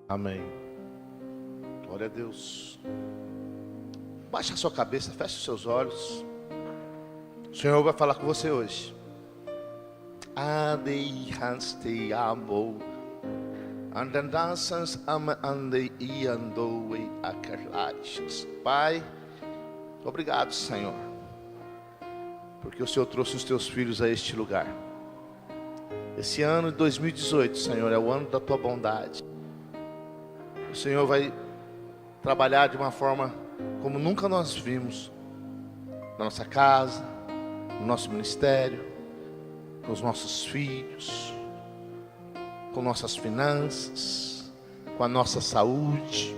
Amém. Glória a Deus. Baixe a sua cabeça, feche os seus olhos. O Senhor vai falar com você hoje. Pai, obrigado, Senhor, porque o Senhor trouxe os teus filhos a este lugar. Esse ano de 2018, Senhor, é o ano da tua bondade. O Senhor vai trabalhar de uma forma como nunca nós vimos, na nossa casa, no nosso ministério, com os nossos filhos, com nossas finanças, com a nossa saúde.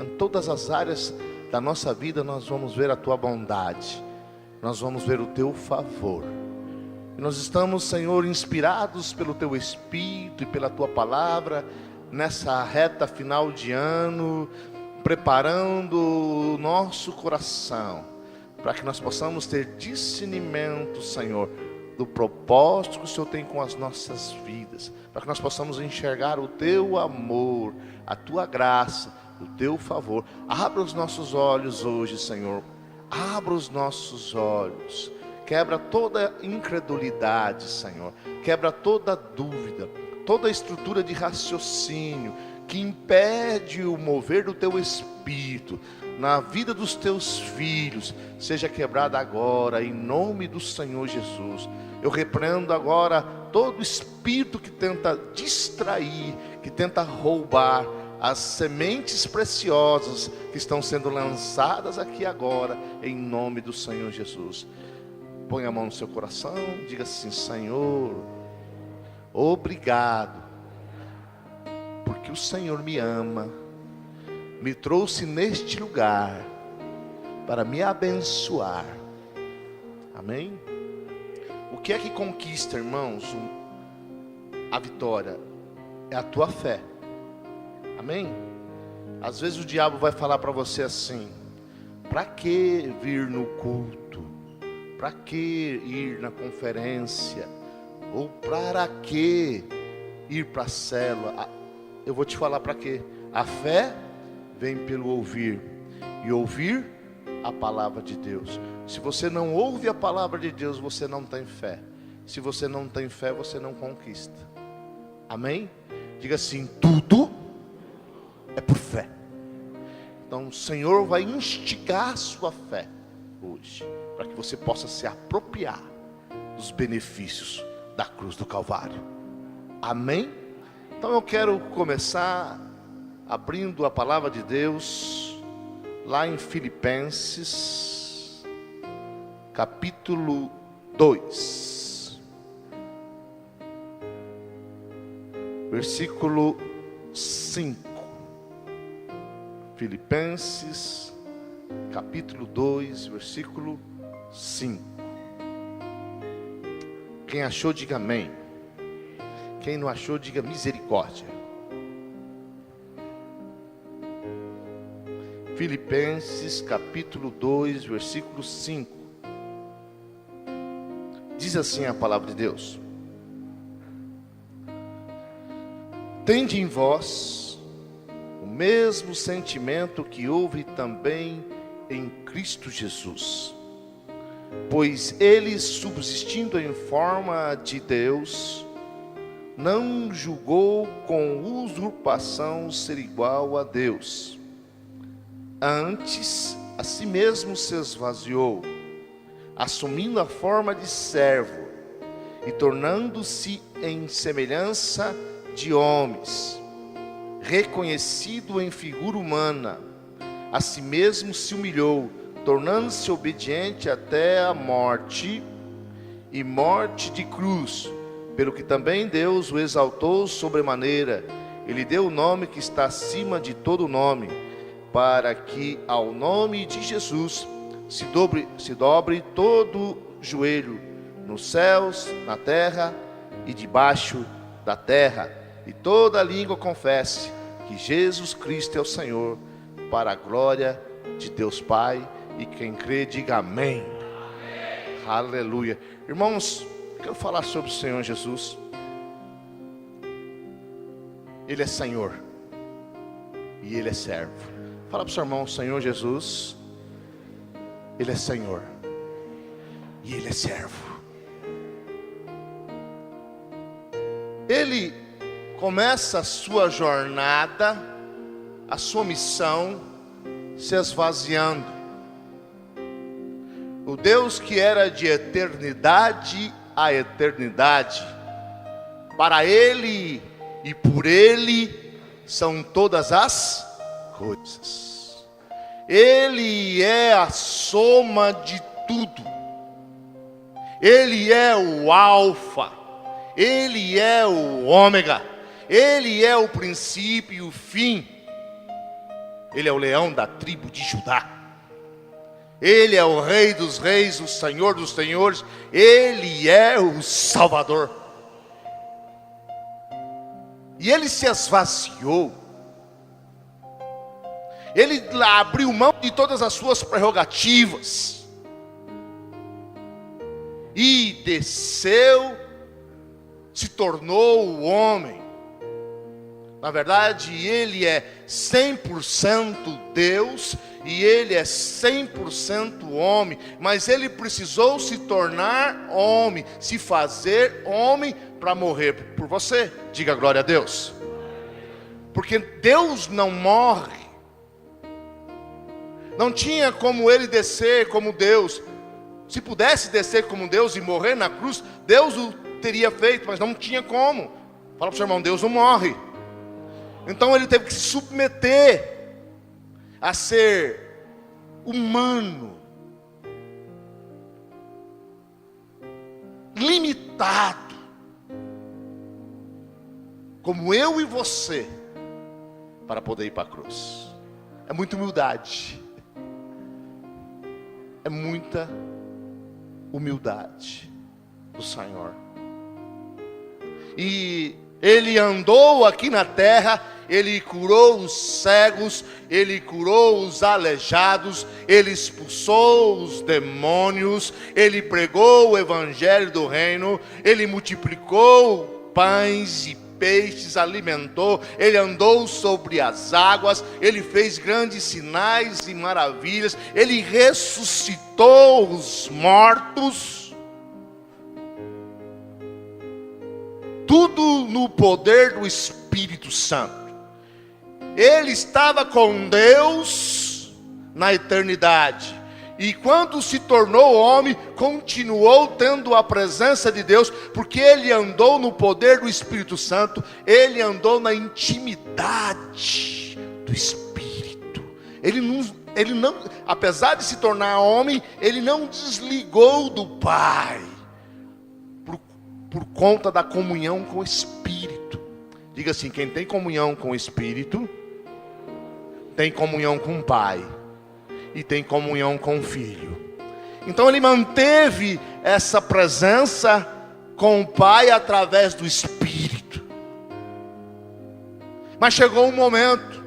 Em todas as áreas da nossa vida nós vamos ver a tua bondade, nós vamos ver o teu favor. E nós estamos, Senhor, inspirados pelo teu Espírito e pela tua palavra, nessa reta final de ano, preparando o nosso coração, para que nós possamos ter discernimento, Senhor, do propósito que o Senhor tem com as nossas vidas, para que nós possamos enxergar o teu amor, a tua graça, o teu favor. Abra os nossos olhos hoje, Senhor, abra os nossos olhos, quebra toda incredulidade, Senhor, quebra toda dúvida, toda a estrutura de raciocínio que impede o mover do teu Espírito na vida dos teus filhos, seja quebrada agora, em nome do Senhor Jesus. Eu repreendo agora todo espírito que tenta distrair, que tenta roubar as sementes preciosas que estão sendo lançadas aqui agora, em nome do Senhor Jesus. Põe a mão no seu coração, diga assim: Senhor, obrigado, porque o Senhor me ama, me trouxe neste lugar para me abençoar. Amém? O que é que conquista, irmãos, a vitória? É a tua fé. Amém? Às vezes o diabo vai falar para você assim: para que vir no culto? Para que ir na conferência? Ou para que ir para a célula? Eu vou te falar para quê. A fé vem pelo ouvir, e ouvir a palavra de Deus. Se você não ouve a palavra de Deus, você não tem fé. Se você não tem fé, você não conquista. Amém? Diga assim: tudo é por fé. Então o Senhor vai instigar a sua fé hoje, para que você possa se apropriar dos benefícios da cruz do Calvário. Amém? Então eu quero começar abrindo a palavra de Deus lá em Filipenses capítulo 2, versículo 5. Filipenses capítulo 2, versículo 5. Quem achou, diga amém. Quem não achou, diga misericórdia. Filipenses capítulo 2, versículo 5. Diz assim a palavra de Deus: tende em vós o mesmo sentimento que houve também em Cristo Jesus, pois ele, subsistindo em forma de Deus, não julgou com usurpação ser igual a Deus. Antes, a si mesmo se esvaziou, assumindo a forma de servo e tornando-se em semelhança de homens. Reconhecido em figura humana, a si mesmo se humilhou, tornando-se obediente até a morte, e morte de cruz, pelo que também Deus o exaltou sobremaneira, e lhe deu o nome que está acima de todo nome, para que ao nome de Jesus se dobre todo joelho, nos céus, na terra e debaixo da terra, e toda língua confesse que Jesus Cristo é o Senhor, para a glória de Deus Pai. E quem crê, diga amém. Amém. Aleluia. Irmãos, quero falar sobre o Senhor Jesus. Ele é Senhor. e Ele é servo. Fala para o seu irmão: Senhor Jesus, Ele é Senhor e Ele é servo. Ele começa a sua jornada, a sua missão, se esvaziando. O Deus que era de eternidade a eternidade, para Ele e por Ele são todas as coisas. Ele é a soma de tudo. Ele é o alfa, Ele é o ômega, Ele é o princípio e o fim. Ele é o leão da tribo de Judá. Ele é o Rei dos reis, o Senhor dos senhores. Ele é o Salvador. E Ele se esvaziou. Ele abriu mão de todas as suas prerrogativas e desceu, se tornou o homem. Na verdade, Ele é 100% Deus e Ele é 100% homem. Mas Ele precisou se tornar homem, se fazer homem para morrer por você. Diga glória a Deus. Porque Deus não morre. Não tinha como Ele descer como Deus. Se pudesse descer como Deus e morrer na cruz, Deus o teria feito, mas não tinha como. Fala para o seu irmão: Deus não morre. Então Ele teve que se submeter a ser humano, limitado, como eu e você, para poder ir para a cruz. É muita humildade. É muita humildade do Senhor. E Ele andou aqui na terra, Ele curou os cegos, Ele curou os aleijados, Ele expulsou os demônios, Ele pregou o evangelho do reino, Ele multiplicou pães e peixes, alimentou, Ele andou sobre as águas, Ele fez grandes sinais e maravilhas, Ele ressuscitou os mortos. Tudo no poder do Espírito Santo. Ele estava com Deus na eternidade. E quando se tornou homem, continuou tendo a presença de Deus, porque Ele andou no poder do Espírito Santo. Ele andou na intimidade do Espírito. Ele não, apesar de se tornar homem, Ele não desligou do Pai. Por conta da comunhão com o Espírito. Diga assim: quem tem comunhão com o Espírito, tem comunhão com o Pai, e tem comunhão com o Filho. Então Ele manteve essa presença com o Pai através do Espírito. Mas chegou um momento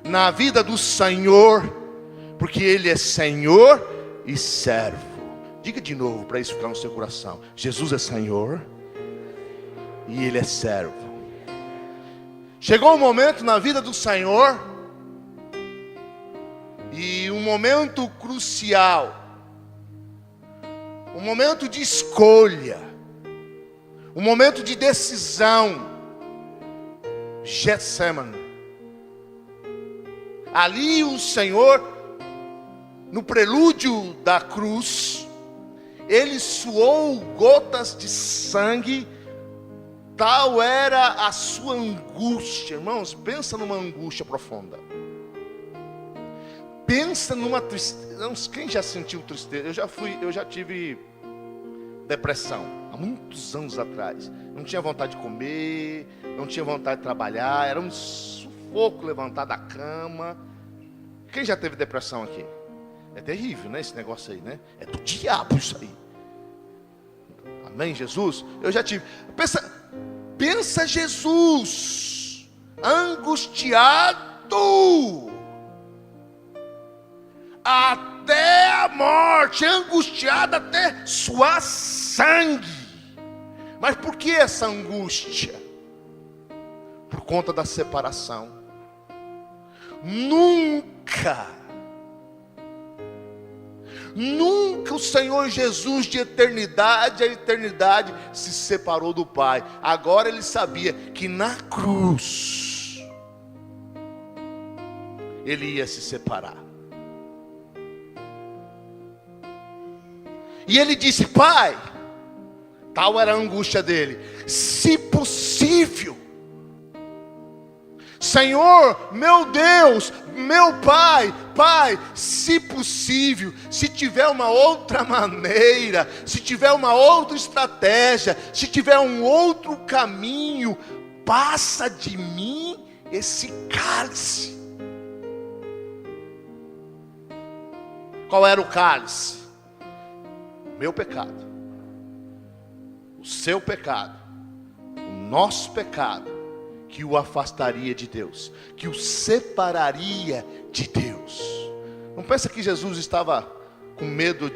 na vida do Senhor, porque Ele é Senhor e servo. Diga de novo para isso ficar no seu coração: Jesus é Senhor e Ele é servo. Chegou um momento na vida do Senhor, e um momento crucial, um momento de escolha, um momento de decisão. Getsemane. Ali o Senhor, no prelúdio da cruz, Ele suou gotas de sangue. Tal era a sua angústia. Irmãos, pensa numa angústia profunda. Pensa numa tristeza. Quem já sentiu tristeza? Eu já tive depressão há muitos anos atrás. Não tinha vontade de comer, não tinha vontade de trabalhar, era um sufoco levantar da cama. Quem já teve depressão aqui? É terrível, né, esse negócio aí, né? É do diabo isso aí. Amém, Jesus? Eu já tive. Pensa Jesus angustiado até a morte, angustiado até suar sangue. Mas por que essa angústia? Por conta da separação. Nunca o Senhor Jesus de eternidade a eternidade se separou do Pai. Agora ele sabia que na cruz ele ia se separar. E ele disse: Pai, tal era a angústia dele, se possível, Senhor, meu Deus, meu Pai, se possível, se tiver uma outra maneira, se tiver uma outra estratégia, se tiver um outro caminho, passa de mim esse cálice. Qual era o cálice? Meu pecado, o seu pecado, o nosso pecado, que o afastaria de Deus, que o separaria de Deus. Não pensa que Jesus estava com medo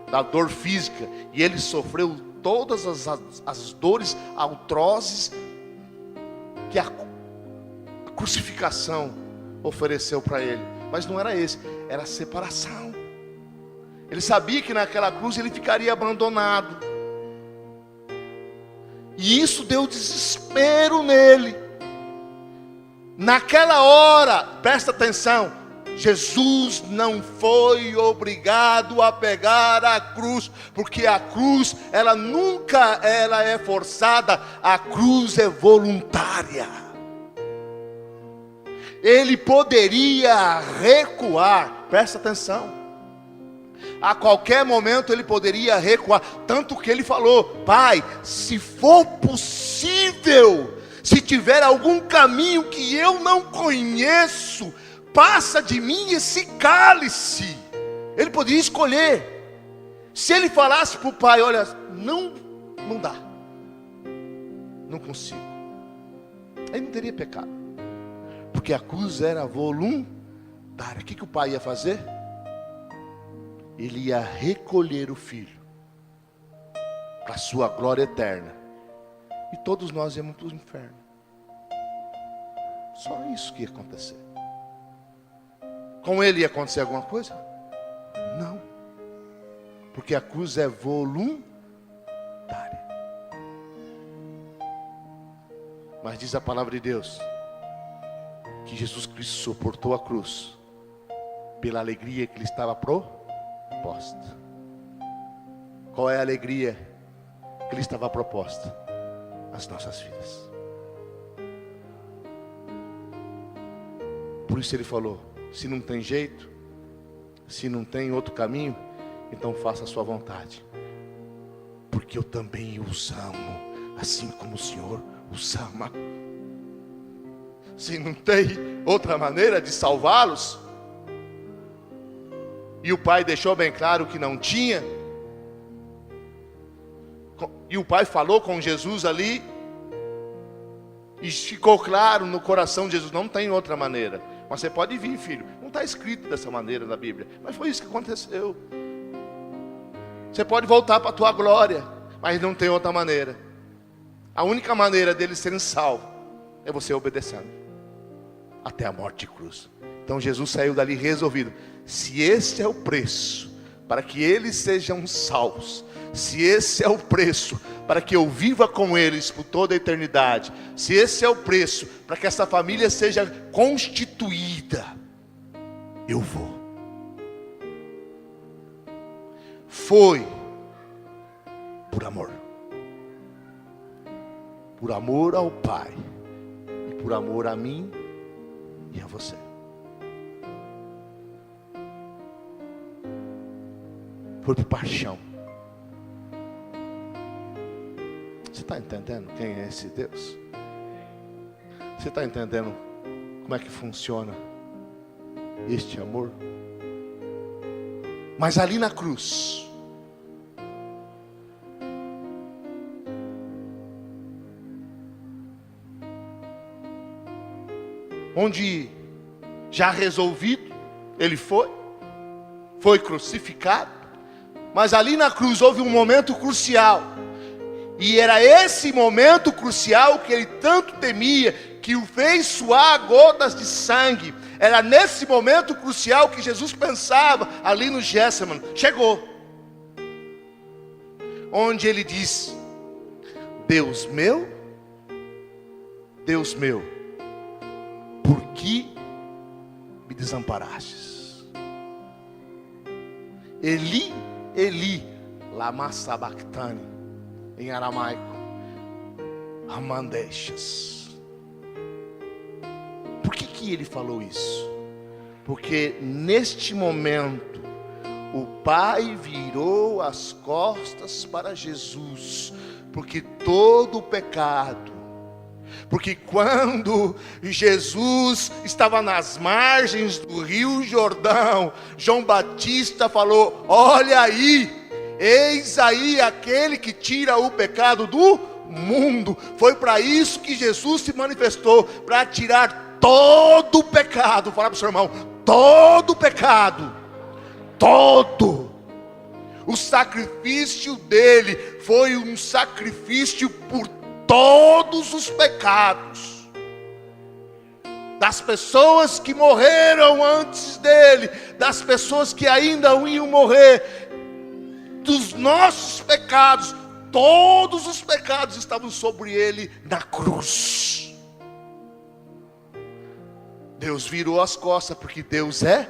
da dor física, e ele sofreu todas as dores atrozes que a crucificação ofereceu para ele. Mas não era esse, era a separação. Ele sabia que naquela cruz ele ficaria abandonado, e isso deu desespero nele. Naquela hora, presta atenção, Jesus não foi obrigado a pegar a cruz, porque a cruz, ela nunca é forçada, a cruz é voluntária. Ele poderia recuar, presta atenção, a qualquer momento ele poderia recuar, tanto que ele falou: Pai, se for possível, se tiver algum caminho que eu não conheço, passa de mim esse cálice. Ele poderia escolher. Se ele falasse para o Pai: olha, não dá, não consigo, aí não teria pecado, porque a cruz era voluntária. O que o Pai ia fazer? Ele ia recolher o Filho para a sua glória eterna, e todos nós íamos para o inferno. Só isso que ia acontecer. Com ele ia acontecer alguma coisa? Não, porque a cruz é voluntária. Mas diz a palavra de Deus que Jesus Cristo suportou a cruz pela alegria que lhe estava proposta. Qual é a alegria que lhe estava proposta? As nossas vidas. Por isso ele falou: se não tem jeito, se não tem outro caminho, então faça a sua vontade, porque eu também os amo, assim como o Senhor os ama. Se não tem outra maneira de salvá-los, e o Pai deixou bem claro que não tinha, e o Pai falou com Jesus ali, e ficou claro no coração de Jesus: não tem outra maneira. Mas você pode vir, filho. Não está escrito dessa maneira na Bíblia, mas foi isso que aconteceu. Você pode voltar para a tua glória, mas não tem outra maneira. A única maneira deles serem salvos é você obedecendo até a morte de cruz. Então Jesus saiu dali resolvido: se esse é o preço para que eles sejam salvos, se esse é o preço para que eu viva com eles por toda a eternidade, se esse é o preço para que essa família seja constituída, eu vou. Foi por amor ao Pai, e por amor a mim e a você. Foi por paixão. Você está entendendo quem é esse Deus? Você está entendendo como é que funciona este amor? Mas ali na cruz, onde já resolvido, ele foi crucificado, mas ali na cruz houve um momento crucial. E era esse momento crucial que ele tanto temia, que o fez suar gotas de sangue. Era nesse momento crucial que Jesus pensava ali no Getsemane. Chegou. Onde ele diz: Deus meu, por que me desamparastes? Eli, Eli, lama sabachthani, em aramaico, amandeixas. Por que ele falou isso? Porque neste momento o Pai virou as costas para Jesus, porque todo o pecado, porque quando Jesus estava nas margens do Rio Jordão, João Batista falou: olha aí, eis aí aquele que tira o pecado do mundo. Foi para isso que Jesus se manifestou, para tirar todo o pecado. Fala para o seu irmão: todo o pecado, todo. O sacrifício dele foi um sacrifício por todos os pecados das pessoas que morreram antes dele, das pessoas que ainda iam morrer, dos nossos pecados. Todos os pecados estavam sobre ele na cruz. Deus virou as costas, porque Deus é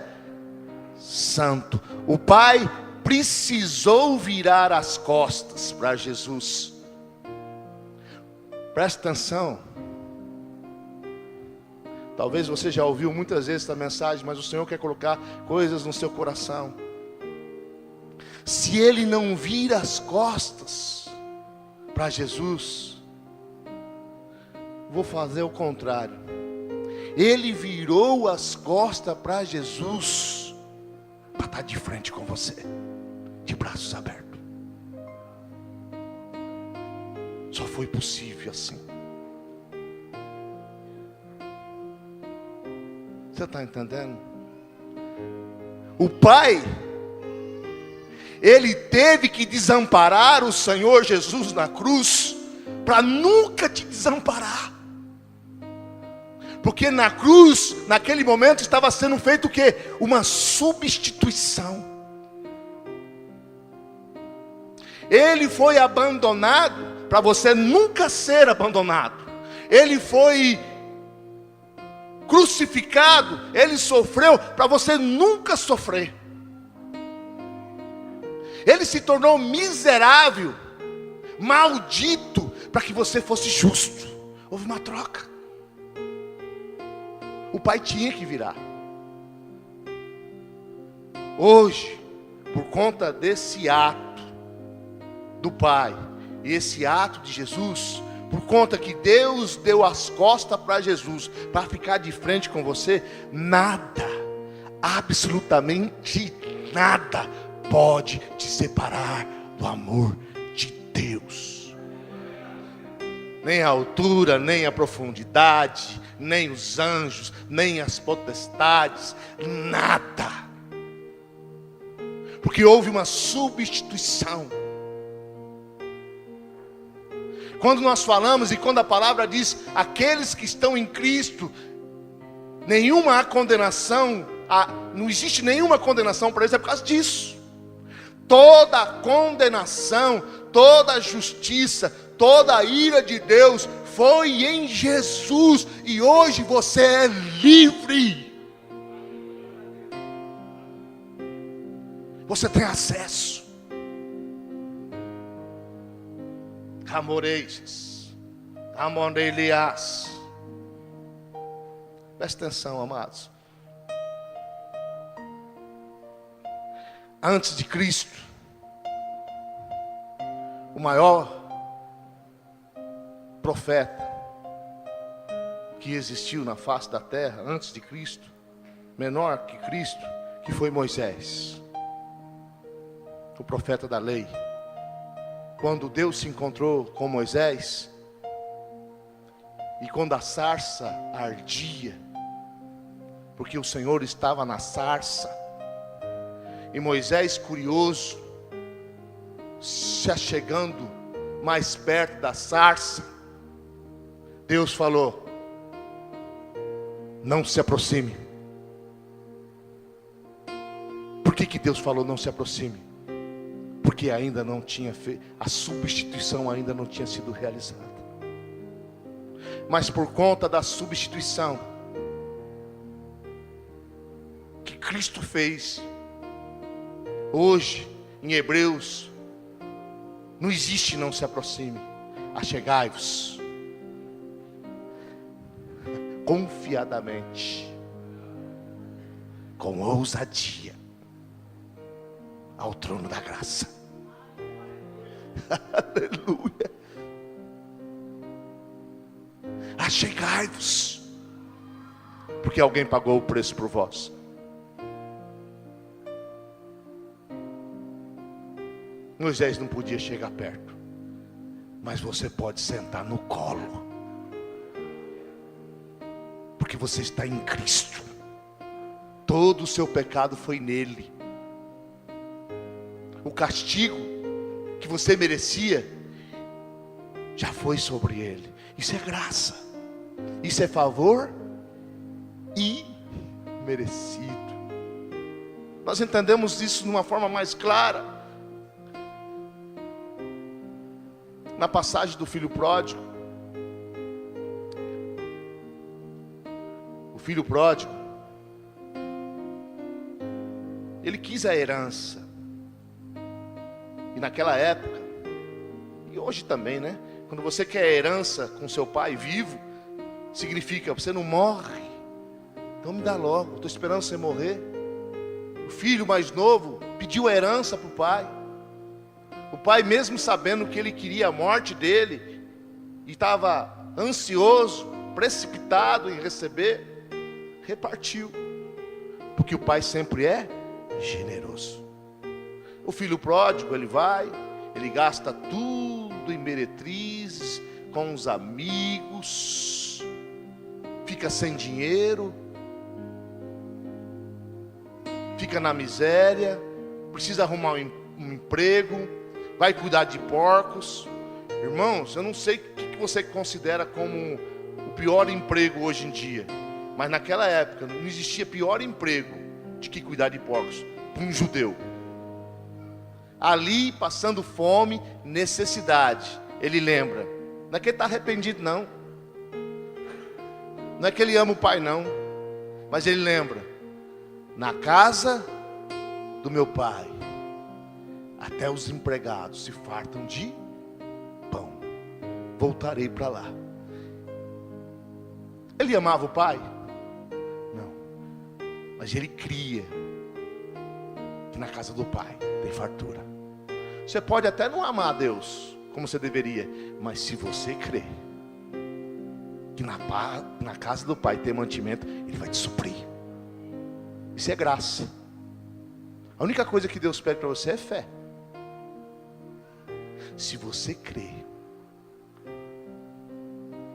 santo. O Pai precisou virar as costas para Jesus. Presta atenção. Talvez você já ouviu muitas vezes essa mensagem, mas o Senhor quer colocar coisas no seu coração. Se Ele não vira as costas para Jesus, vou fazer o contrário. Ele virou as costas para Jesus, para estar de frente com você, de braços abertos. Só foi possível assim. Você está entendendo? O Pai, Ele teve que desamparar o Senhor Jesus na cruz, para nunca te desamparar. Porque na cruz, naquele momento, estava sendo feito o quê? Uma substituição. Ele foi abandonado para você nunca ser abandonado. Ele foi crucificado, Ele sofreu para você nunca sofrer. Ele se tornou miserável, maldito, para que você fosse justo. Houve uma troca. O Pai tinha que virar. Hoje, por conta desse ato do Pai e esse ato de Jesus, por conta que Deus deu as costas para Jesus, para ficar de frente com você, nada, absolutamente nada, pode te separar do amor de Deus. Nem a altura, nem a profundidade, nem os anjos, nem as potestades, nada. Porque houve uma substituição. Quando nós falamos e quando a palavra diz aqueles que estão em Cristo, nenhuma condenação, não existe nenhuma condenação para eles, é por causa disso. Toda a condenação, toda a justiça, toda a ira de Deus foi em Jesus, e hoje você é livre. Você tem acesso. Camoreis, Amondelias. Presta atenção, amados. Antes de Cristo, o maior profeta que existiu na face da terra, antes de Cristo, menor que Cristo, que foi Moisés, o profeta da lei. Quando Deus se encontrou com Moisés, e quando a sarça ardia, porque o Senhor estava na sarça, e Moisés, curioso, se achegando mais perto da sarça, Deus falou: não se aproxime, que Deus falou não se aproxime? Porque ainda não tinha feito, a substituição ainda não tinha sido realizada. Mas por conta da substituição que Cristo fez, hoje, em Hebreus, não existe não se aproxime. Achegai-vos confiadamente, com ousadia, ao trono da graça. Aleluia. Achegai-vos, porque alguém pagou o preço por vós. Moisés não podia chegar perto, mas você pode sentar no colo, porque você está em Cristo. Todo o seu pecado foi nele. O castigo que você merecia já foi sobre ele. Isso é graça, isso é favor imerecido. Nós entendemos isso de uma forma mais clara na passagem do filho pródigo. O filho pródigo, ele quis a herança. E naquela época, e hoje também, né? Quando você quer a herança com seu pai vivo, significa, você não morre, então me dá logo, estou esperando você morrer. O filho mais novo pediu a herança para o pai. O pai, mesmo sabendo que ele queria a morte dele, e estava ansioso, precipitado em receber, repartiu, porque o pai sempre é generoso. O filho pródigo, ele vai, ele gasta tudo em meretrizes, com os amigos, fica sem dinheiro, fica na miséria, precisa arrumar um emprego, vai cuidar de porcos. Irmãos, eu não sei o que você considera como o pior emprego hoje em dia, mas naquela época não existia pior emprego de que cuidar de porcos para um judeu. Ali passando fome, necessidade, ele lembra, não é que ele está arrependido não, não é que ele ama o pai não, mas ele lembra, na casa do meu pai, até os empregados se fartam de pão, voltarei para lá. Ele amava o pai? Não, mas ele cria que na casa do pai tem fartura. Você pode até não amar a Deus como você deveria, mas se você crer que na casa do pai tem mantimento, ele vai te suprir. Isso é graça. A única coisa que Deus pede para você é fé. Se você crer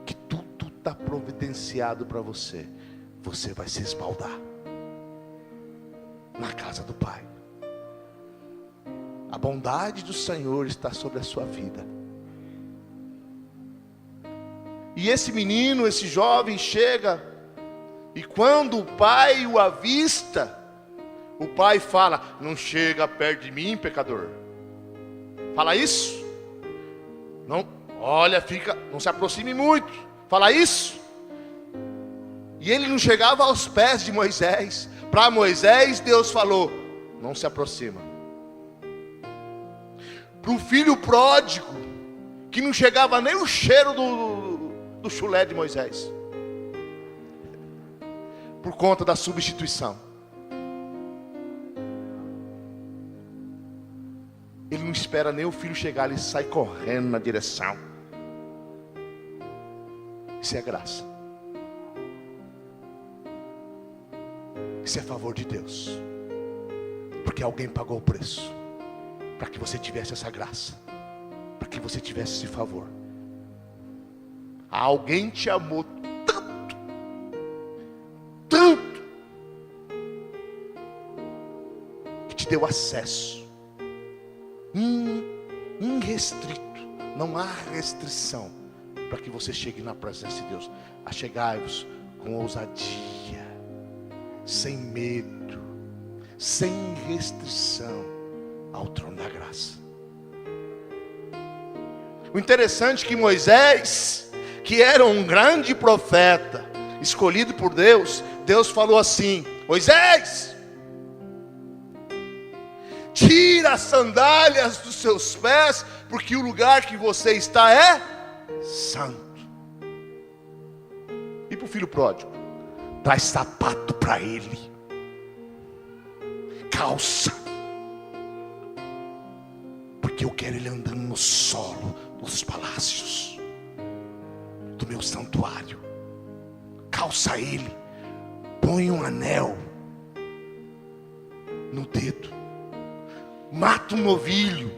que tudo está providenciado para você, você vai se esbaldar na casa do pai. A bondade do Senhor está sobre a sua vida. E esse menino, esse jovem chega, e quando o pai o avista, o pai fala: não chega perto de mim, pecador. Fala isso. Não, olha, não se aproxime muito. Fala isso. E ele não chegava aos pés de Moisés. Para Moisés, Deus falou: não se aproxima. Para o filho pródigo, que não chegava nem o cheiro do chulé de Moisés, por conta da substituição. Ele não espera nem o filho chegar, ele sai correndo na direção. Isso é graça. Isso é favor de Deus, porque alguém pagou o preço para que você tivesse essa graça, para que você tivesse esse favor. Alguém te amou tanto, tanto, que te deu acesso irrestrito. Não há restrição para que você chegue na presença de Deus. Achegai-vos com ousadia, sem medo, sem restrição ao trono da graça. O interessante é que Moisés, que era um grande profeta, escolhido por Deus, Deus falou assim: Moisés, tira as sandálias dos seus pés, porque o lugar que você está é santo. E para o filho pródigo, traz sapato para ele, calça, porque eu quero ele andando no solo dos palácios do meu santuário. Calça ele, põe um anel no dedo, mata um novilho,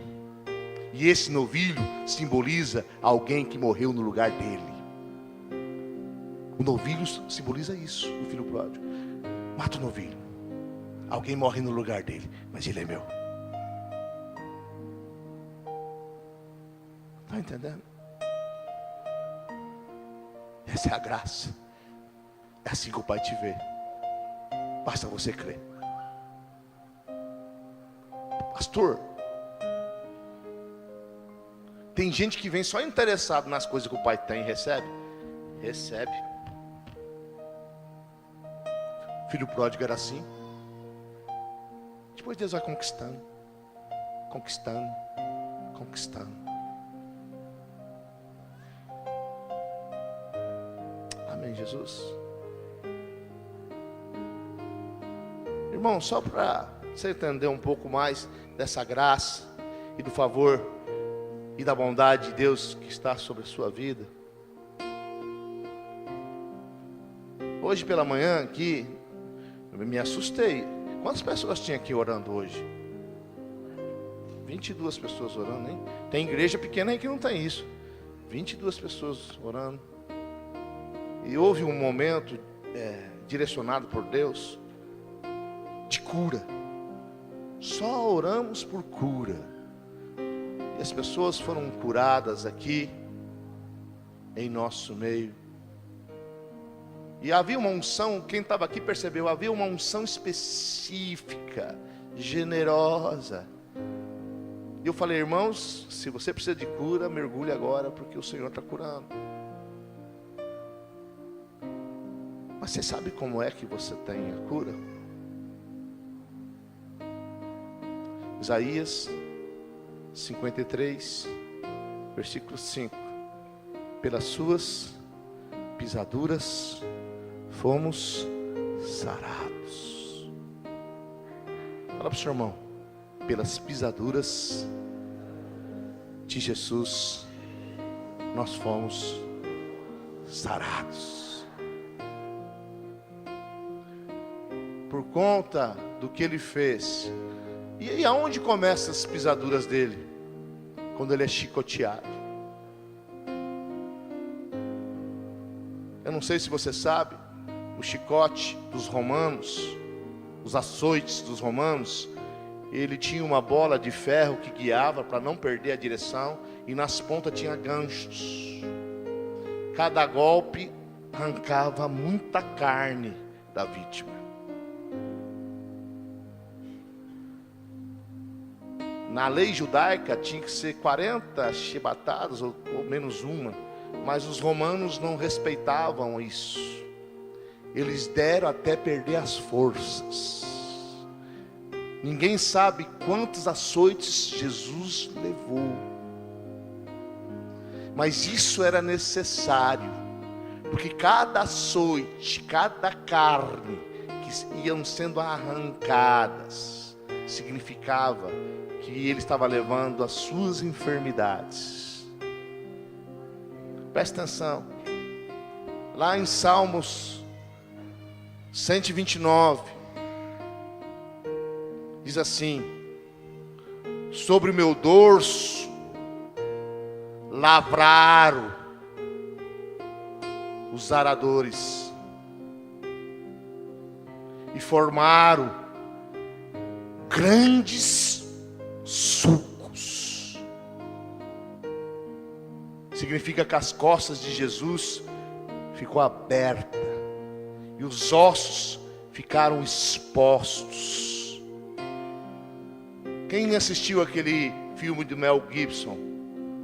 e esse novilho simboliza alguém que morreu no lugar dele. O novilho simboliza isso, o filho pródigo. Mata o novilho, alguém morre no lugar dele, mas ele é meu. Está entendendo? Essa é a graça. É assim que o Pai te vê. Basta você crer. Pastor, tem gente que vem só interessado nas coisas que o Pai tem e recebe. Recebe. Filho pródigo era assim. Depois Deus vai conquistando, conquistando, conquistando. Amém, Jesus. Irmão, só para você entender um pouco mais dessa graça e do favor e da bondade de Deus que está sobre a sua vida. Hoje pela manhã aqui, eu me assustei. Quantas pessoas tinha aqui orando hoje? 22 pessoas orando, hein? Tem igreja pequena aí que não tem isso. 22 pessoas orando. E houve um momento direcionado por Deus de cura. Só oramos por cura. E as pessoas foram curadas aqui em nosso meio. E havia uma unção, quem estava aqui percebeu, havia uma unção específica, generosa. E eu falei, irmãos, se você precisa de cura, mergulhe agora, porque o Senhor está curando. Mas você sabe como é que você tem a cura? Isaías 53, versículo 5. Pelas suas pisaduras fomos sarados. Fala para o seu irmão. Pelas pisaduras de Jesus nós fomos sarados. Por conta do que ele fez. E aonde começam as pisaduras dele? Quando ele é chicoteado. Eu não sei se você sabe, o chicote dos romanos, os açoites dos romanos, ele tinha uma bola de ferro que guiava para não perder a direção, e nas pontas tinha ganchos. Cada golpe arrancava muita carne da vítima. Na lei judaica tinha que ser 40 chibatadas ou menos uma, mas os romanos não respeitavam isso. Eles deram até perder as forças. Ninguém sabe quantos açoites Jesus levou, mas isso era necessário, porque cada açoite, cada carne que iam sendo arrancadas, significava que ele estava levando as suas enfermidades. Presta atenção, lá em Salmos 129, diz assim: sobre o meu dorso lavraram os aradores e formaram grandes sulcos. Significa que as costas de Jesus ficou aberta e os ossos ficaram expostos. Quem assistiu aquele filme do Mel Gibson?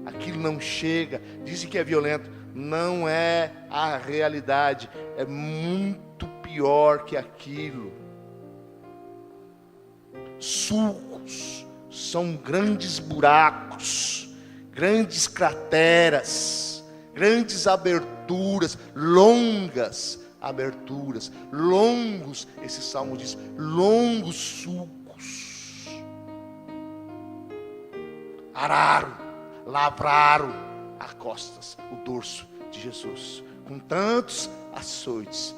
Aquilo não chega. Dizem que é violento. Não é a realidade. É muito pior que aquilo. Sulcos são grandes buracos, grandes crateras, grandes aberturas, longas aberturas, longos, esse salmo diz, longos sulcos. Araram, lavraram as costas, o dorso de Jesus, com tantos açoites,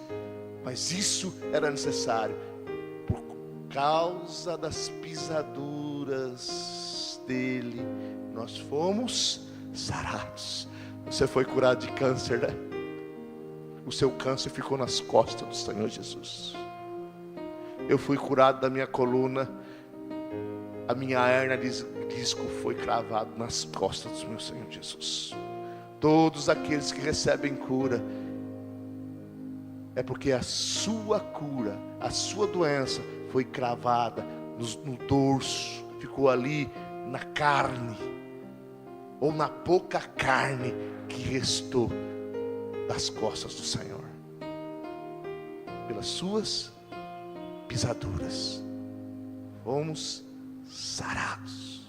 mas isso era necessário, por causa das pisaduras dele, nós fomos sarados. Você foi curado de câncer, né? O seu câncer ficou nas costas do Senhor Jesus. Eu fui curado da minha coluna. A minha hérnia de disco foi cravada nas costas do meu Senhor Jesus. Todos aqueles que recebem cura, é porque a sua cura, a sua doença foi cravada no dorso, ficou ali na carne, ou na pouca carne que restou das costas do Senhor, pelas suas pisaduras, fomos sarados.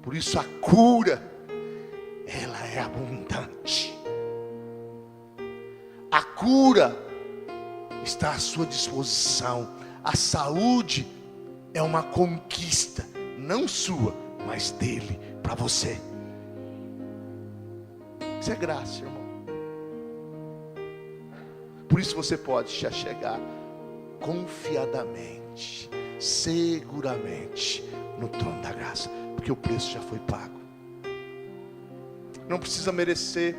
Por isso a cura, ela é abundante. A cura está à sua disposição. A saúde é uma conquista, não sua, mas dele, para você. Isso é graça, irmão. Por isso você pode já chegar confiadamente, seguramente no trono da graça, porque o preço já foi pago. Não precisa merecer.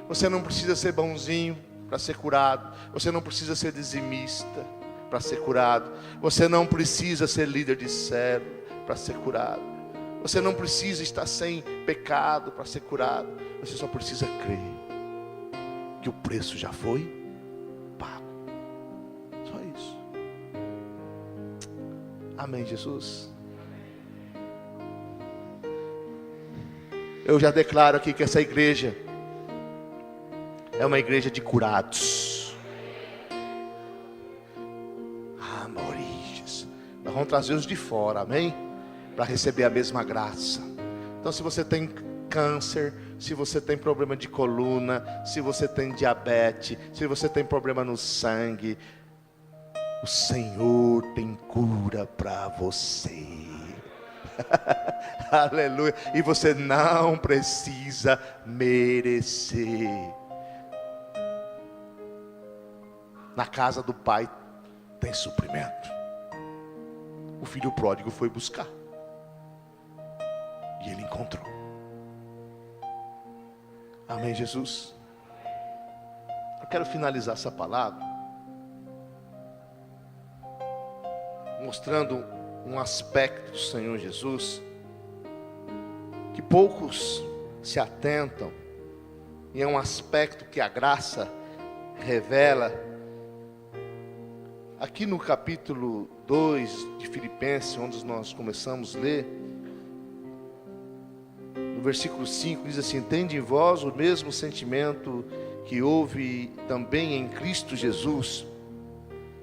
Você não precisa ser bonzinho para ser curado. Você não precisa ser dizimista para ser curado. Você não precisa ser líder de célula para ser curado. Você não precisa estar sem pecado para ser curado. Você só precisa crer que o preço já foi pago. Só isso. Amém, Jesus. Eu já declaro aqui que essa igreja é uma igreja de curados. Amoriges. Nós vamos trazer os de fora, amém? Para receber a mesma graça. Então, se você tem câncer, se você tem problema de coluna, se você tem diabetes, se você tem problema no sangue, o Senhor tem cura para você. Aleluia. E você não precisa merecer. Na casa do Pai tem suprimento. O filho pródigo foi buscar e ele encontrou. Amém, Jesus? Eu quero finalizar essa palavra mostrando um aspecto do Senhor Jesus que poucos se atentam, e é um aspecto que a graça revela. Aqui no capítulo 2 de Filipenses, onde nós começamos a ler, no versículo 5 diz assim: tende em vós o mesmo sentimento que houve também em Cristo Jesus,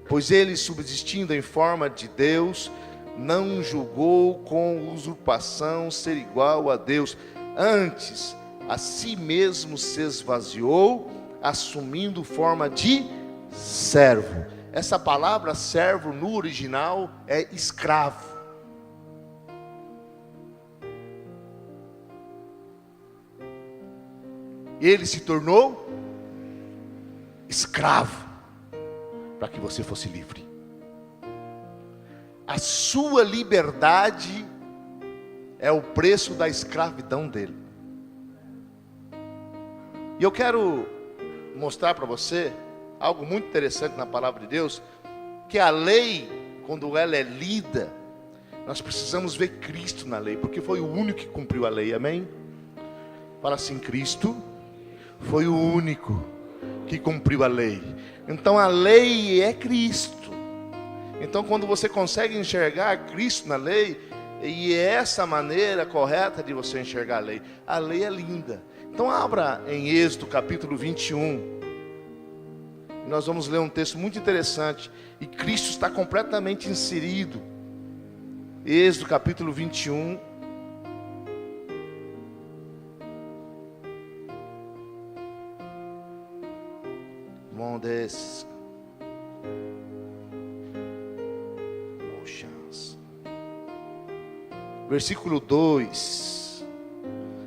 pois ele, subsistindo em forma de Deus, não julgou com usurpação ser igual a Deus, antes a si mesmo se esvaziou, assumindo forma de servo. Essa palavra servo no original é escravo. Ele se tornou escravo para que você fosse livre. A sua liberdade é o preço da escravidão dele. E eu quero mostrar para você algo muito interessante na palavra de Deus, que a lei, quando ela é lida, nós precisamos ver Cristo na lei, porque foi o único que cumpriu a lei, amém? Fala assim: Cristo foi o único que cumpriu a lei. Então a lei é Cristo. Então, quando você consegue enxergar Cristo na lei, e é essa maneira correta de você enxergar a lei é linda. Então, abra em Êxodo capítulo 21. Nós vamos ler um texto muito interessante. E Cristo está completamente inserido. Êxodo capítulo 21. Mondes. Versículo 2.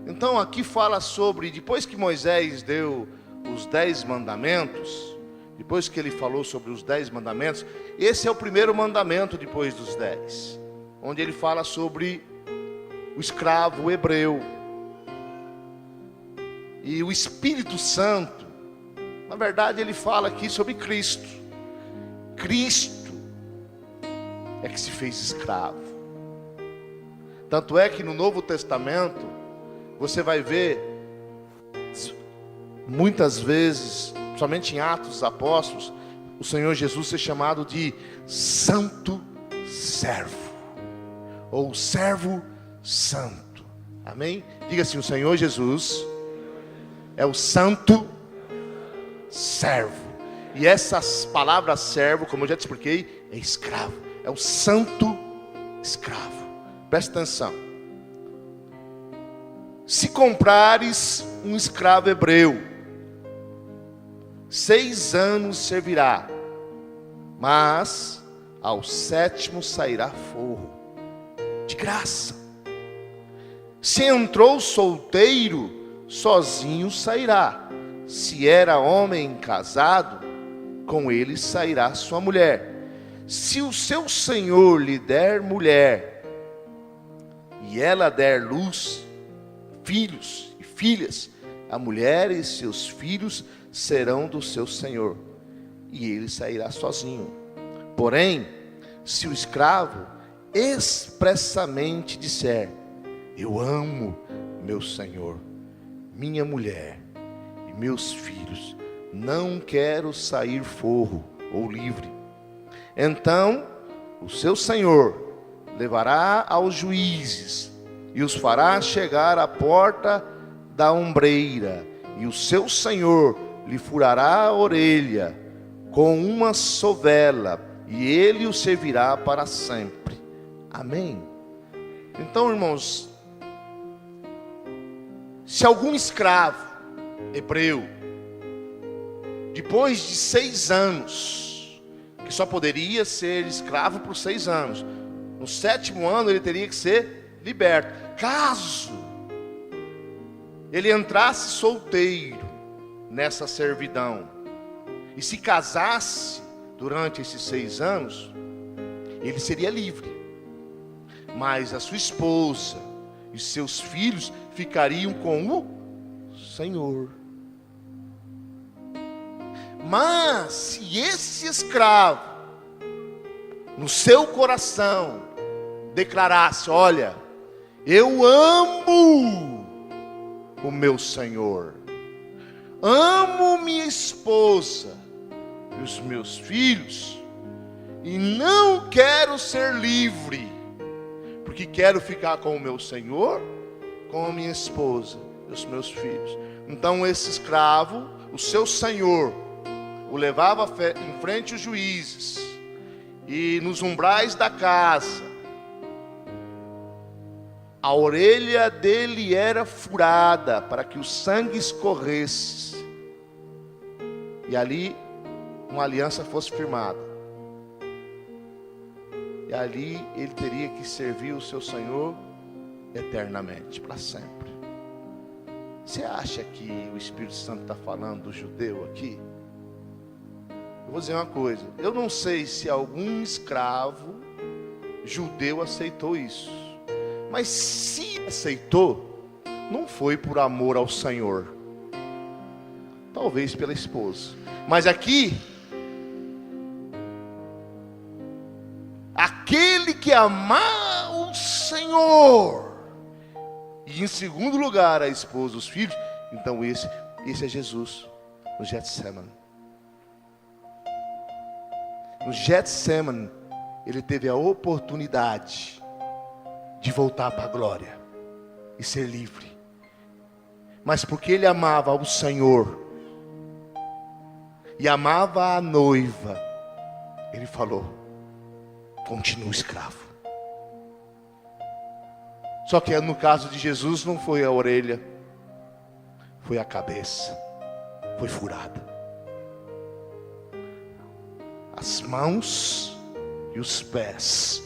Então aqui fala sobre, depois que Moisés deu os 10 mandamentos, depois que ele falou sobre os 10 mandamentos, esse é o primeiro mandamento depois dos 10, onde ele fala sobre o escravo hebreu. E o Espírito Santo, na verdade ele fala aqui sobre Cristo. Cristo é que se fez escravo. Tanto é que no Novo Testamento, você vai ver, muitas vezes, somente em Atos dos Apóstolos, o Senhor Jesus ser chamado de Santo Servo, ou Servo Santo. Amém? Diga assim: o Senhor Jesus é o Santo Servo. E essas palavras servo, como eu já te expliquei, é escravo. É o Santo Escravo. Presta atenção. Se comprares um escravo hebreu, 6 anos servirá, mas ao 7º sairá forro, de graça. Se entrou solteiro, sozinho sairá. Se era homem casado, com ele sairá sua mulher. Se o seu senhor lhe der mulher, e ela der luz, filhos e filhas, a mulher e seus filhos serão do seu senhor, e ele sairá sozinho. Porém, se o escravo expressamente disser: eu amo meu senhor, minha mulher e meus filhos, não quero sair forro ou livre, então o seu senhor levará aos juízes e os fará chegar à porta da ombreira, e o seu senhor lhe furará a orelha com uma sovela, e ele o servirá para sempre. Amém? Então, irmãos, se algum escravo hebreu, depois de 6 anos, que só poderia ser escravo por 6 anos, no 7º ano ele teria que ser liberto. Caso ele entrasse solteiro nessa servidão e se casasse durante esses 6 anos, ele seria livre. Mas a sua esposa e seus filhos ficariam com o Senhor. Mas se esse escravo, no seu coração, declarasse: olha, eu amo o meu Senhor, amo minha esposa e os meus filhos, e não quero ser livre, porque quero ficar com o meu Senhor, com a minha esposa e os meus filhos. Então esse escravo, o seu senhor, o levava em frente aos juízes, e nos umbrais da casa, a orelha dele era furada para que o sangue escorresse, e ali uma aliança fosse firmada, e ali ele teria que servir o seu Senhor eternamente, para sempre. Você acha que o Espírito Santo está falando do judeu aqui? Eu vou dizer uma coisa: eu não sei se algum escravo judeu aceitou isso, mas se aceitou, não foi por amor ao Senhor, talvez pela esposa. Mas aqui, aquele que amar o Senhor, e em segundo lugar a esposa, os filhos, então esse é Jesus no Getsemane. No Getsemane, ele teve a oportunidade de voltar para a glória e ser livre. Mas porque ele amava o Senhor e amava a noiva, ele falou: continua escravo. Só que no caso de Jesus não foi a orelha, foi a cabeça, foi furada. As mãos e os pés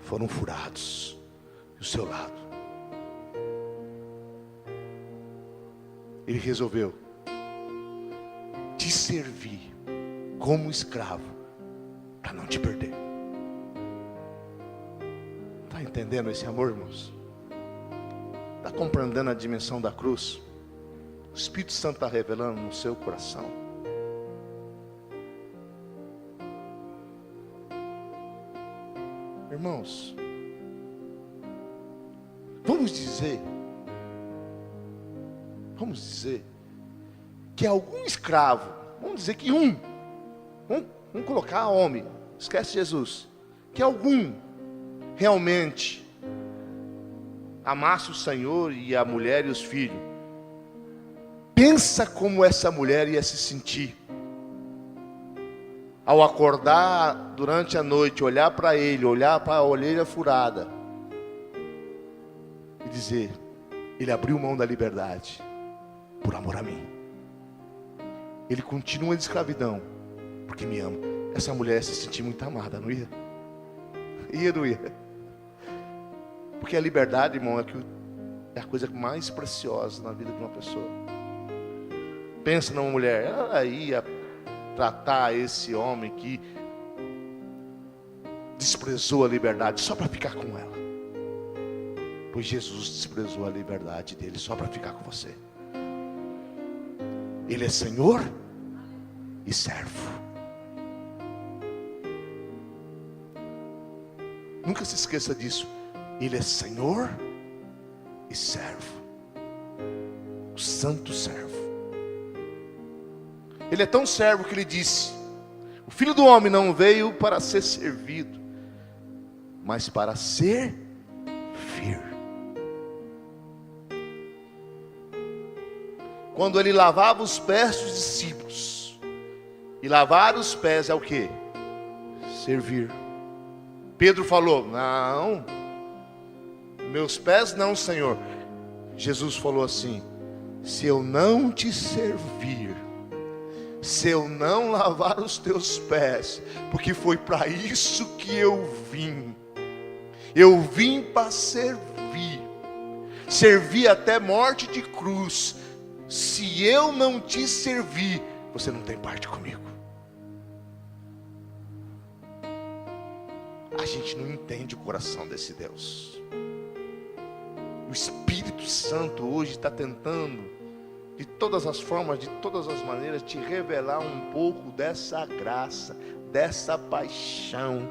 foram furados do seu lado. Ele resolveu te servir como escravo para não te perder. Está entendendo esse amor, irmãos? Está compreendendo a dimensão da cruz? O Espírito Santo está revelando no seu coração. Irmãos, vamos dizer que algum escravo, vamos dizer que vamos colocar homem, esquece Jesus, que algum realmente amasse o Senhor e a mulher e os filhos, pensa como essa mulher ia se sentir ao acordar durante a noite, olhar para ele, olhar para a orelha furada e dizer: ele abriu mão da liberdade por amor a mim. Ele continua de escravidão porque me ama. Essa mulher ia se sentir muito amada, não ia? Não ia. Porque a liberdade, irmão, é a coisa mais preciosa na vida de uma pessoa. Pensa numa mulher, ela ia tratar esse homem que desprezou a liberdade só para ficar com ela. Pois Jesus desprezou a liberdade dele só para ficar com você. Ele é Senhor e servo. Nunca se esqueça disso. Ele é Senhor e servo. O santo servo. Ele é tão servo que ele disse: o Filho do Homem não veio para ser servido, mas para servir. Quando ele lavava os pés dos discípulos, e lavar os pés é o que? Servir. Pedro falou: não, meus pés não, Senhor. Jesus falou assim: se eu não te servir, se eu não lavar os teus pés, porque foi para isso que eu vim para servir até morte de cruz. Se eu não te servir, você não tem parte comigo. A gente não entende o coração desse Deus. O Espírito Santo hoje está tentando, de todas as formas, de todas as maneiras, te revelar um pouco dessa graça, dessa paixão,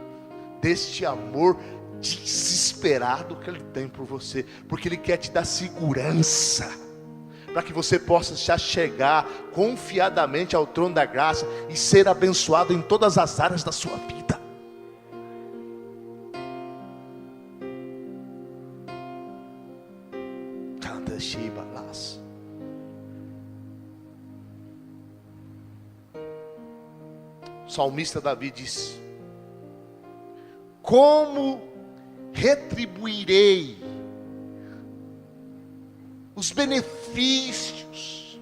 deste amor desesperado que Ele tem por você, porque Ele quer te dar segurança, para que você possa já chegar confiadamente ao trono da graça e ser abençoado em todas as áreas da sua vida. O salmista Davi disse: como retribuirei os benefícios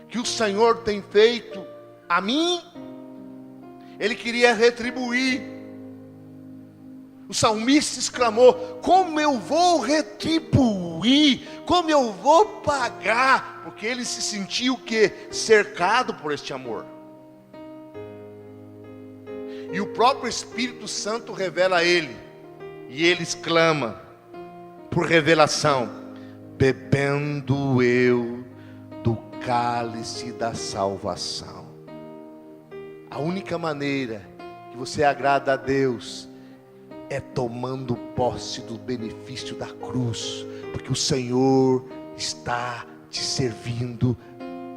que o Senhor tem feito a mim? Ele queria retribuir. O salmista exclamou: como eu vou retribuir, como eu vou pagar? Porque ele se sentiu o quê? Cercado por este amor. E o próprio Espírito Santo revela a ele, e ele exclama por revelação: bebendo eu do cálice da salvação. A única maneira que você agrada a Deus é tomando posse do benefício da cruz, porque o Senhor está te servindo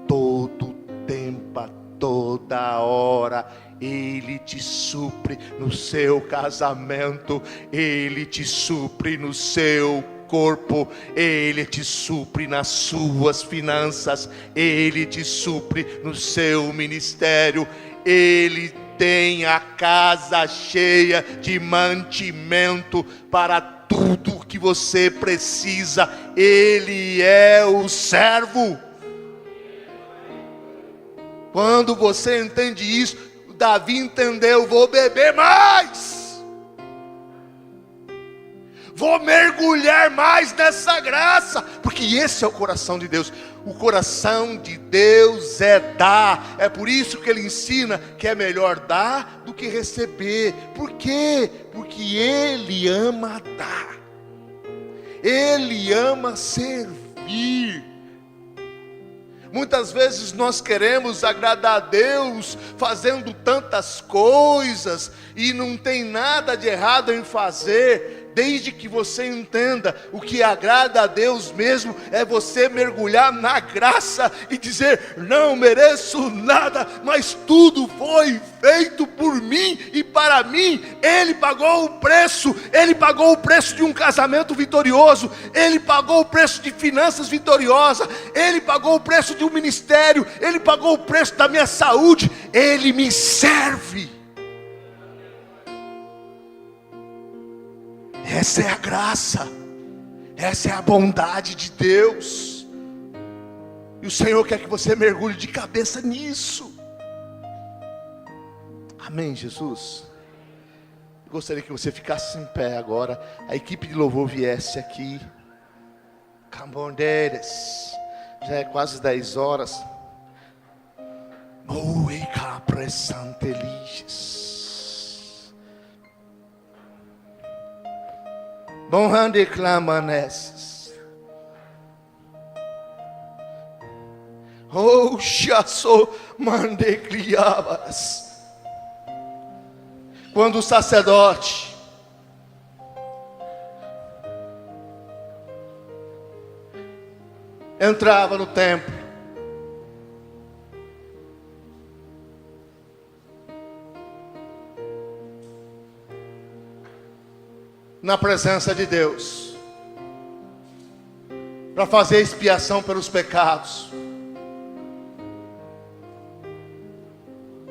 todo o tempo, toda hora. Ele te supre no seu casamento, Ele te supre no seu corpo, Ele te supre nas suas finanças, Ele te supre no seu ministério, Ele tem a casa cheia de mantimento para tudo que você precisa. Ele é o servo. Quando você entende isso, Davi entendeu: vou beber mais, vou mergulhar mais nessa graça, porque esse é o coração de Deus. O coração de Deus é dar. É por isso que Ele ensina que é melhor dar do que receber. Por quê? Porque Ele ama dar, Ele ama servir. Muitas vezes nós queremos agradar a Deus fazendo tantas coisas, e não tem nada de errado em fazer, desde que você entenda: o que agrada a Deus mesmo é você mergulhar na graça e dizer: não mereço nada, mas tudo foi feito por mim e para mim. Ele pagou o preço, Ele pagou o preço de um casamento vitorioso, Ele pagou o preço de finanças vitoriosas, Ele pagou o preço de um ministério, Ele pagou o preço da minha saúde. Ele me serve. Essa é a graça, essa é a bondade de Deus, e o Senhor quer que você mergulhe de cabeça nisso. Amém, Jesus? Eu gostaria que você ficasse em pé agora, a equipe de louvor viesse aqui. Cambondeiras, já é quase 10 horas. Oi, capresanteliges. Bom hande clamanesses. Oh, chasso mande criavas. Quando o sacerdote entrava no templo, na presença de Deus, para fazer expiação pelos pecados,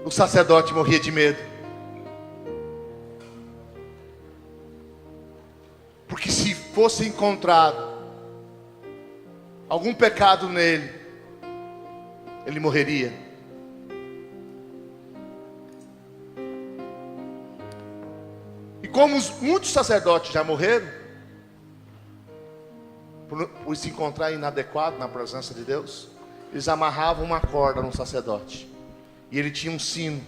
o sacerdote morria de medo, porque se fosse encontrado algum pecado nele, ele morreria. Como muitos sacerdotes já morreram por se encontrar inadequado na presença de Deus, eles amarravam uma corda no sacerdote, e ele tinha um sino.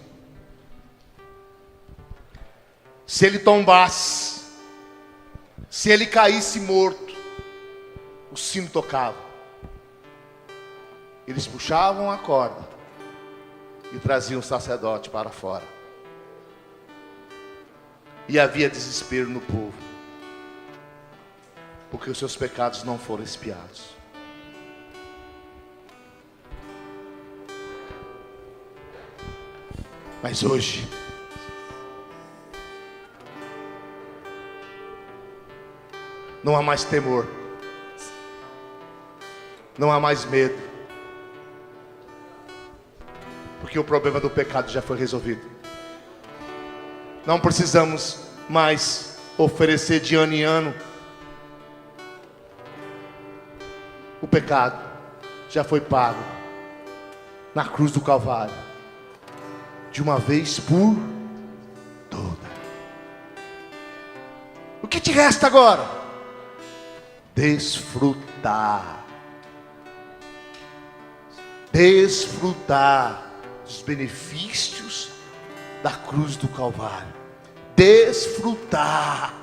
Se ele tombasse, se ele caísse morto, o sino tocava. Eles puxavam a corda e traziam o sacerdote para fora. E havia desespero no povo, porque os seus pecados não foram expiados. Mas hoje, não há mais temor, não há mais medo, porque o problema do pecado já foi resolvido. Não precisamos mais oferecer de ano em ano. O pecado já foi pago na cruz do Calvário, de uma vez por toda. O que te resta agora? Desfrutar. Desfrutar dos benefícios da cruz do Calvário. Desfrutar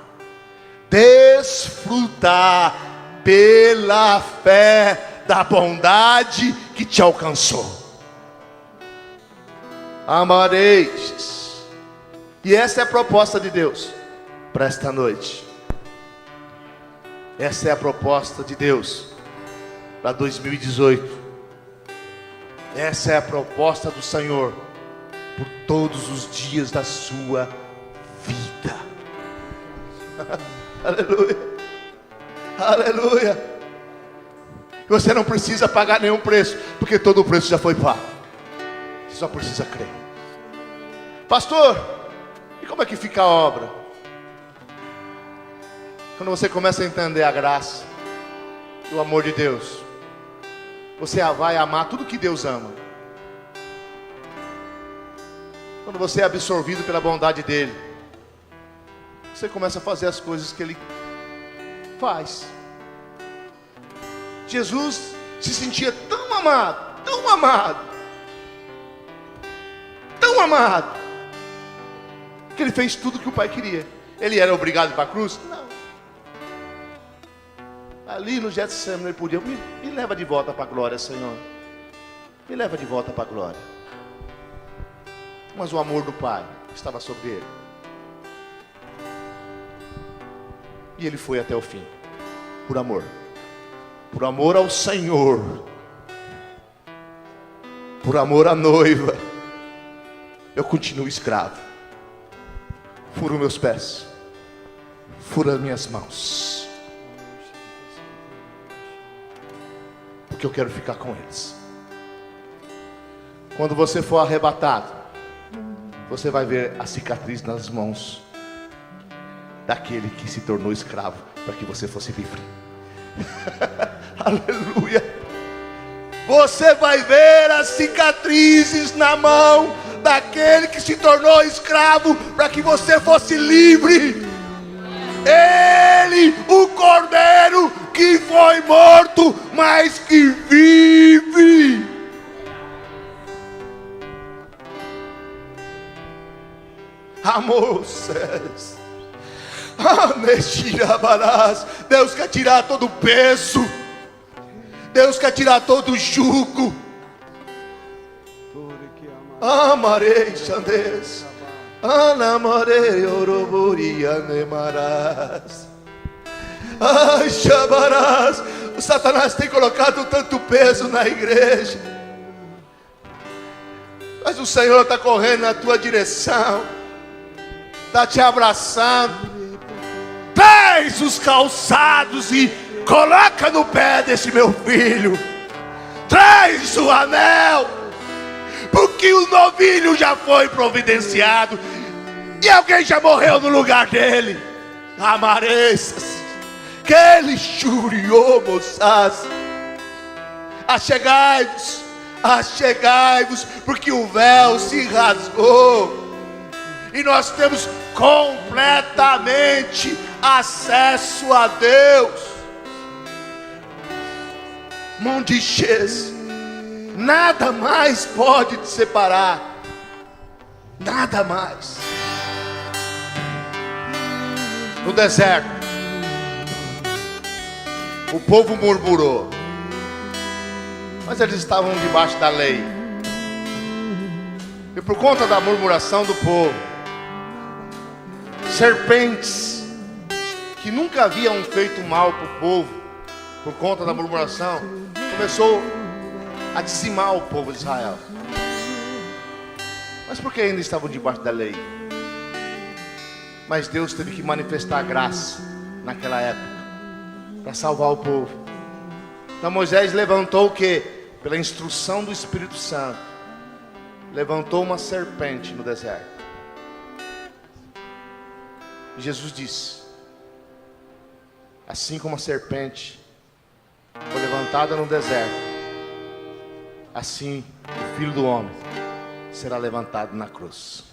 pela fé da bondade que te alcançou. Amareis. E essa é a proposta de Deus para esta noite. Essa é a proposta de Deus para 2018. Essa é a proposta do Senhor por todos os dias da sua vida. Aleluia. Aleluia. Você não precisa pagar nenhum preço, porque todo o preço já foi pago. Você só precisa crer. Pastor, e como é que fica a obra? Quando você começa a entender a graça e o amor de Deus, você vai amar tudo que Deus ama. Quando você é absorvido pela bondade dEle, você começa a fazer as coisas que Ele faz. Jesus se sentia tão amado, tão amado, tão amado, que Ele fez tudo que o Pai queria. Ele era obrigado para a cruz? Não. Ali no Getsemane ele podia, me leva de volta para a glória, Senhor. Me leva de volta para a glória. Mas o amor do Pai estava sobre ele. E ele foi até o fim, por amor. Por amor ao Senhor. Por amor à noiva. Eu continuo escravo. Furo meus pés. Fura as minhas mãos. Porque eu quero ficar com eles. Quando você for arrebatado, você vai ver a cicatriz nas mãos daquele que se tornou escravo para que você fosse livre. Aleluia. Você vai ver as cicatrizes na mão daquele que se tornou escravo para que você fosse livre. Ele, o Cordeiro que foi morto, mas que vive. Amor, céus. Deus quer tirar todo o peso. Deus quer tirar todo o jugo. Amarei, Xandes. Anamarei, Oroboria, Nemarás. Ai, Xabarás. O Satanás tem colocado tanto peso na igreja. Mas o Senhor está correndo na tua direção. Está te abraçando. Traz os calçados e coloca no pé desse meu filho. Traz o anel. Porque o novilho já foi providenciado. E alguém já morreu no lugar dele. Amareças. Que ele churiou, moças. Achegai-vos. Achegai-vos. Porque o véu se rasgou. E nós temos completamente acesso a Deus. Mondiches. Nada mais pode te separar. Nada mais. No deserto, o povo murmurou. Mas eles estavam debaixo da lei. E por conta da murmuração do povo, serpentes que nunca haviam feito mal para o povo, por conta da murmuração, começou a dizimar o povo de Israel. Mas por que ainda estavam debaixo da lei? Mas Deus teve que manifestar a graça naquela época para salvar o povo. Então Moisés levantou o que? Pela instrução do Espírito Santo, levantou uma serpente no deserto. E Jesus disse: assim como a serpente foi levantada no deserto, assim o Filho do Homem será levantado na cruz.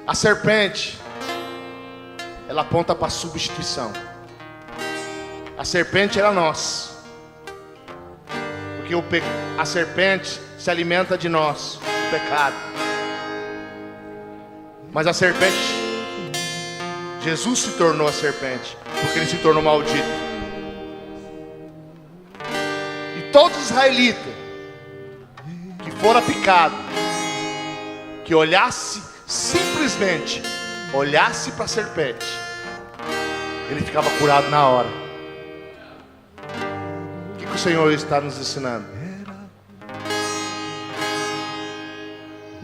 A serpente, ela aponta para a substituição. A serpente era nós, porque a serpente se alimenta de nós, o pecado. Mas a serpente, Jesus se tornou a serpente, porque ele se tornou maldito. E todos os israelitas que fora picado, que olhasse, simplesmente olhasse para a serpente, ele ficava curado na hora. O que o Senhor está nos ensinando?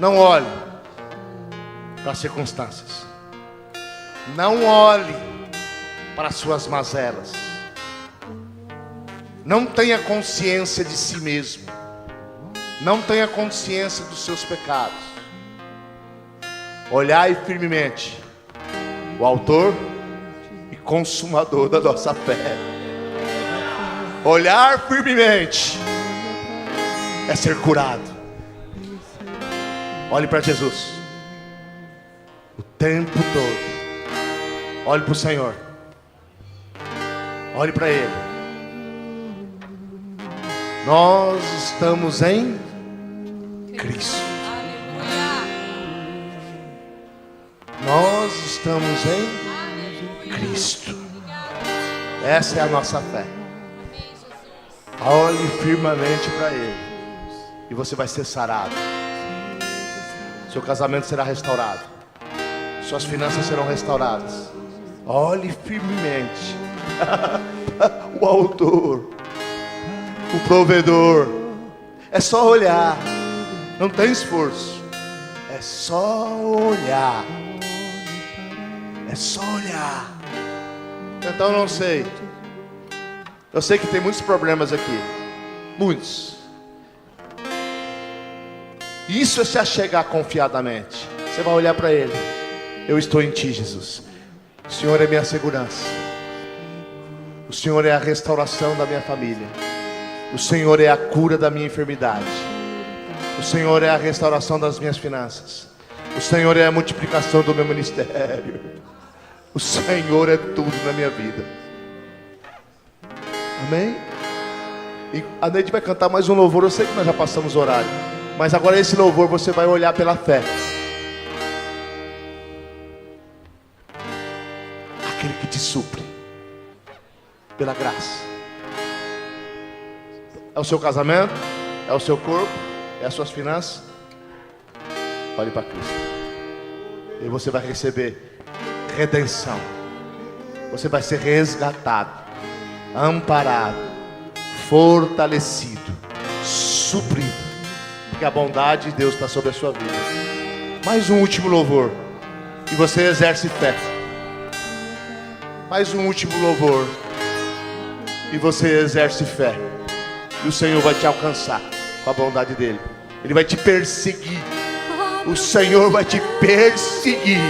Não olhe para as circunstâncias. Não olhe para as suas mazelas. Não tenha consciência de si mesmo. Não tenha consciência dos seus pecados. Olhai firmemente o autor e consumador da nossa fé. Olhar firmemente é ser curado. Olhe para Jesus o tempo todo. Olhe para o Senhor. Olhe para Ele. Nós estamos em Cristo. Nós estamos em Cristo. Essa é a nossa fé. Olhe firmemente para Ele e você vai ser sarado. Seu casamento será restaurado. Suas finanças serão restauradas. Olhe firmemente o autor, o provedor. É só olhar. Não tem esforço. É só olhar. É só olhar. Então não sei. Eu sei que tem muitos problemas aqui. Muitos. Isso é se achegar confiadamente. Você vai olhar para Ele. Eu estou em Ti, Jesus. O Senhor é minha segurança. O Senhor é a restauração da minha família. O Senhor é a cura da minha enfermidade. O Senhor é a restauração das minhas finanças. O Senhor é a multiplicação do meu ministério. O Senhor é tudo na minha vida. Amém? E a Neide vai cantar mais um louvor. Eu sei que nós já passamos o horário, mas agora esse louvor você vai olhar pela fé. Aquele que te supre pela graça. É o seu casamento, é o seu corpo, é as suas finanças. Olhe para Cristo. E você vai receber redenção. Você vai ser resgatado, amparado, fortalecido, suprido, porque a bondade de Deus está sobre a sua vida. Mais um último louvor e você exerce fé. Mais um último louvor e você exerce fé. E o Senhor vai te alcançar com a bondade dEle. Ele vai te perseguir. O Senhor vai te perseguir.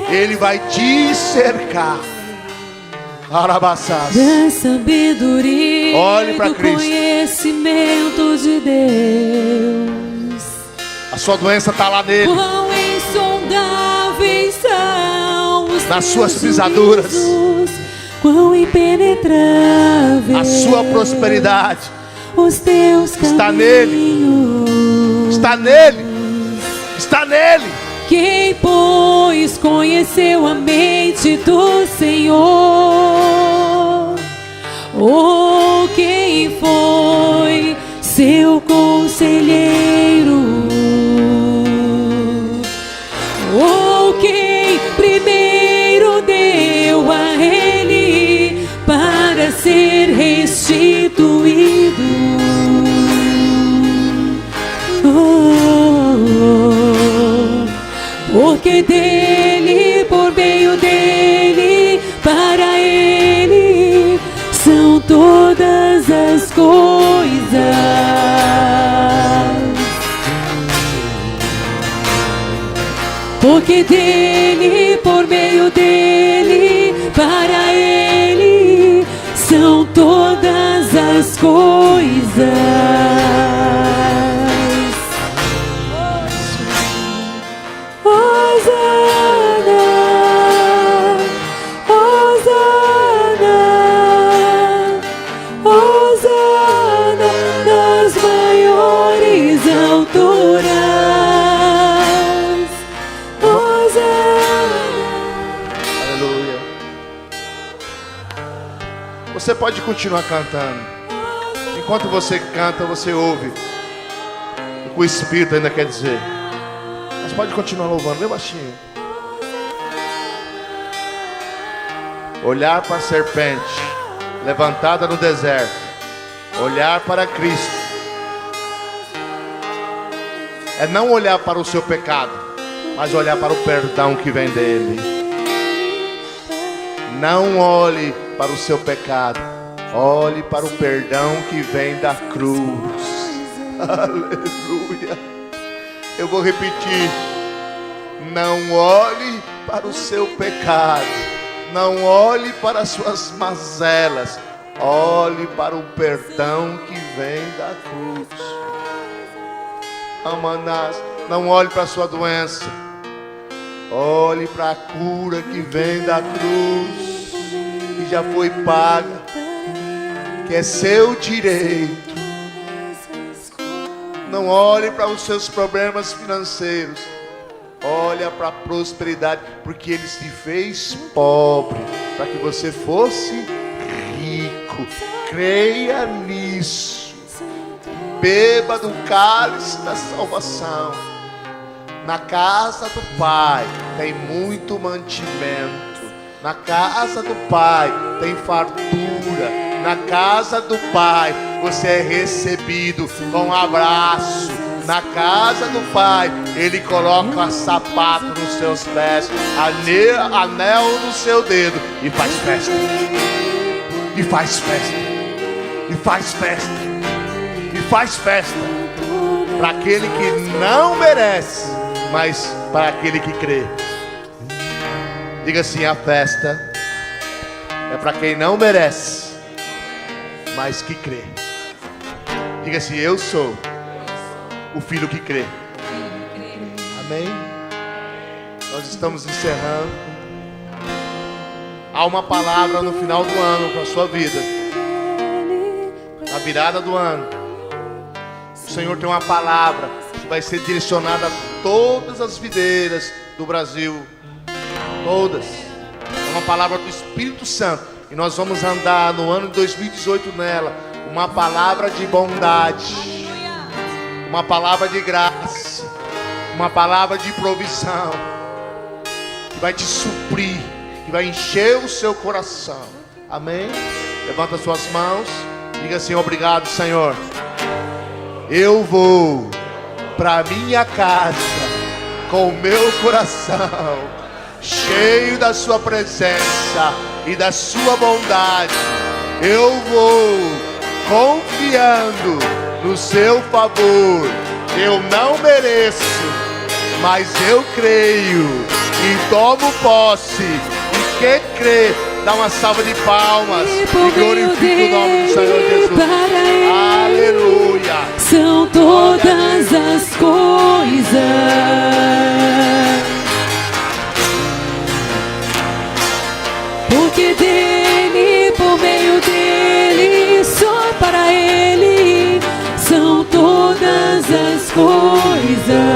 Ele vai te cercar. Arabassás. Da sabedoria. Olhe para do Cristo. Conhecimento de Deus. A sua doença está lá nele. Quão insondáveis são os nas suas teus pisaduras. juízos, quão impenetráveis A sua prosperidade os teus está caminhos. nele. Está nele. Está nele. Quem, pois, conheceu a mente do Senhor? Ou quem foi seu conselheiro? Ou quem primeiro deu a ele para ser restituído? Porque dele, por meio dele, para ele são todas as coisas. Porque dele, por meio dele, para ele são todas as coisas. Você pode continuar cantando. Enquanto você canta, você ouve o que o Espírito ainda quer dizer. Mas pode continuar louvando, bem baixinho. Olhar para a serpente levantada no deserto. Olhar para Cristo. é não olhar para o seu pecado, mas olhar para o perdão que vem dele. Não olhe para o seu pecado, olhe para o perdão que vem da cruz. Aleluia. Eu vou repetir. Não olhe para o seu pecado, não olhe para as suas mazelas, olhe para o perdão que vem da cruz. Amanás, não olhe para a sua doença, olhe para a cura que vem da cruz, que já foi paga, que é seu direito. Não olhe para os seus problemas financeiros, olha para a prosperidade, porque Ele se fez pobre para que você fosse rico. Creia nisso. Beba do cálice da salvação. Na casa do Pai tem muito mantimento. Na casa do Pai tem fartura. Na casa do Pai você é recebido com um abraço. Na casa do Pai Ele coloca sapato nos seus pés, anel no seu dedo, e faz festa. E faz festa. E faz festa. E faz festa para aquele que não merece, mas para aquele que crê. Diga assim: a festa é para quem não merece, mas que crê. Diga assim: eu sou o filho que crê. Amém? Nós estamos encerrando. Há uma palavra no final do ano para a sua vida. Na virada do ano, o Senhor tem uma palavra que vai ser direcionada a todas as videiras do Brasil. Todas. É uma palavra do Espírito Santo. E nós vamos andar no ano de 2018 nela. Uma palavra de bondade, uma palavra de graça, uma palavra de provisão, que vai te suprir, que vai encher o seu coração. Amém? Levanta suas mãos, diga assim: obrigado, Senhor. Eu vou para minha casa com o meu coração cheio da sua presença e da sua bondade. Eu vou confiando no seu favor. Eu não mereço, mas eu creio e tomo posse. E quem crê, dá uma salva de palmas e glorifica o nome do Senhor Jesus. Aleluia. São todas as coisas, porque dele, por meio dele, só para ele são todas as coisas.